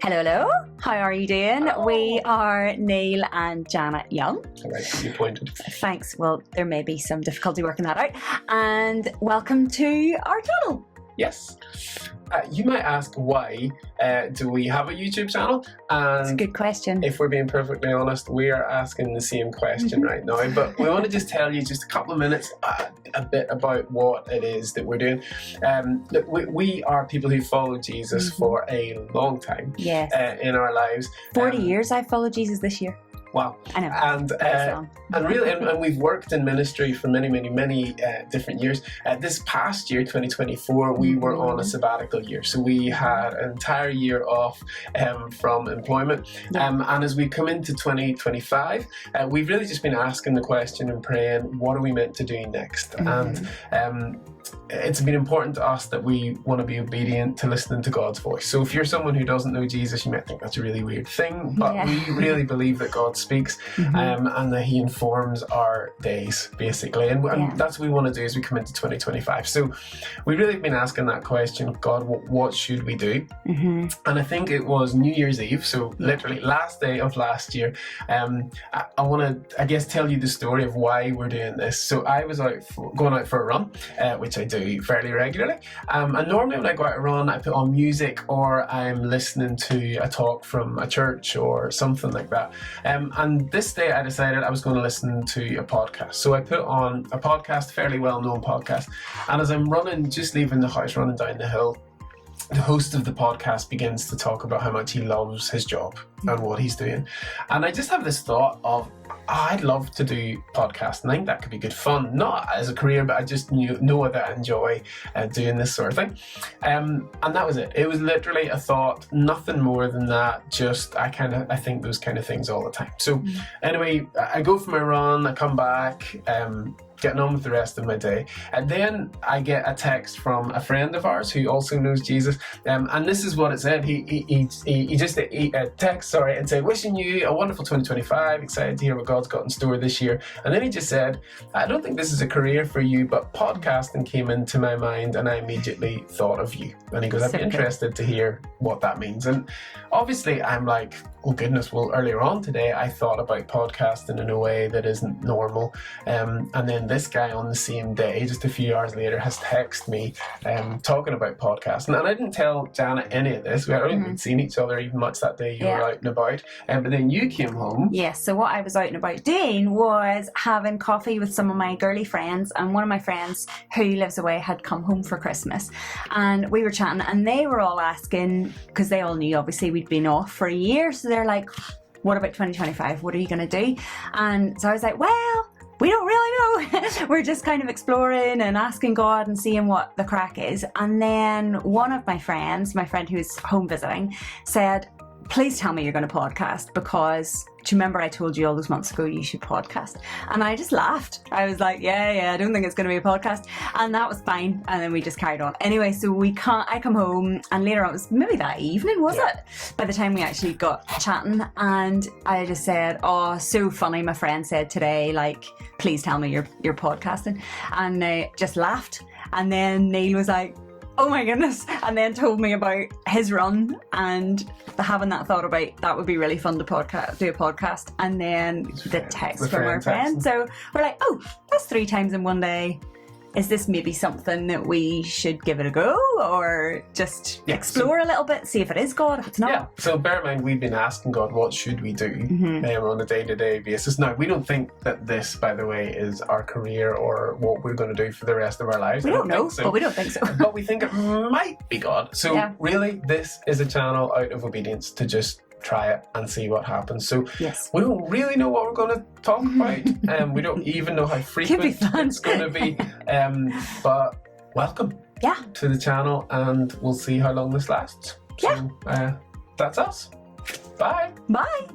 Hello, hello. How are you doing? Hello. We are Neil and Janet Young. I like to be pointed. Thanks. Well, there may be some difficulty working that out. And welcome to our channel. Yes. You might ask why do we have a YouTube channel? It's a And good question. if we're being perfectly honest, we are asking the same question right now. But we want to just tell you just a couple of minutes a bit about what it is that we're doing. Look, we are people who follow Jesus for a long time Yes. in our lives. 40 years I've followed Jesus this year. Wow. I know. And That's long. And really, and we've worked in ministry for many different years. This past year, 2024, we were on a sabbatical year. So we had an entire year off from employment. Yeah. And as we come into 2025, we've really just been asking the question and praying, what are we meant to do next? And it's been important to us that we want to be obedient to listening to God's voice. So if you're someone who doesn't know Jesus, you might think that's a really weird thing, but we really believe that God speaks and that He informs our days, basically. And that's what we want to do as we come into 2025. So we've really been asking that question, God, what should we do? And I think it was New Year's Eve, so literally last day of last year. I want to, I guess, tell you the story of why we're doing this. So I was going out for a run, which I do fairly regularly. And normally when I go out to run, I put on music or I'm listening to a talk from a church or something like that. And this day I decided I was going to listen to a podcast. So I put on a podcast, fairly well-known podcast. And as I'm running, just leaving the house, running down the hill, the host of the podcast begins to talk about how much he loves his job and what he's doing. And I just have this thought of, I'd love to do podcasting. I think that could be good fun, not as a career, but I just know that I enjoy doing this sort of thing. And that was it. It was literally a thought, nothing more than that. Just I think those kind of things all the time. So anyway, I go for my run, I come back, getting on with the rest of my day. And then I get a text from a friend of ours who also knows Jesus. And this is what it said. He just text, and said, wishing you a wonderful 2025, excited to hear what God's got in store this year. And then he just said, I don't think this is a career for you, but podcasting came into my mind and I immediately thought of you. And he goes, I'd be interested to hear what that means. And obviously I'm like, oh goodness, well, earlier on today, I thought about podcasting in a way that isn't normal. And then this guy on the same day, just a few hours later, has texted me talking about podcasting. And I didn't tell Janet any of this. We hadn't even seen each other even much that day. You were out and about. But then you came home. Yes, so what I was out and about doing was having coffee with some of my girly friends. And one of my friends who lives away had come home for Christmas. And we were chatting and they were all asking, because they all knew obviously we'd been off for a year. So they're like, what about 2025? What are you going to do? And so I was like, well, we don't really know. We're just kind of exploring and asking God and seeing what the crack is. And then one of my friends, my friend who's home visiting, said, please tell me you're going to podcast, because do you remember I told you all those months ago you should podcast? And I just laughed. I was like, yeah, I don't think it's going to be a podcast. And that was fine. And then we just carried on. Anyway, so I come home and later on, it was maybe that evening, was it? By the time we actually got chatting, and I just said, oh, so funny. My friend said today, like, please tell me you're podcasting. And just laughed. And then Neil was like, oh my goodness, and then told me about his run and having that thought about that would be really fun to do a podcast, and then the text from our friend. So we're like, oh, that's 3 times in one day. Is this maybe something that we should give it a go, or just explore a little bit, see if it is God, if it's not? Yeah, so bear in mind, we've been asking God, what should we do on a day-to-day basis. Now, we don't think that this, by the way, is our career or what we're going to do for the rest of our lives. We don't know, but we don't think so. But we think it might be God. So really, this is a channel out of obedience to just try it and see what happens. So we don't really know what we're going to talk about. We don't even know how frequent it's going to be. But welcome to the channel, and we'll see how long this lasts. So that's us. Bye. Bye.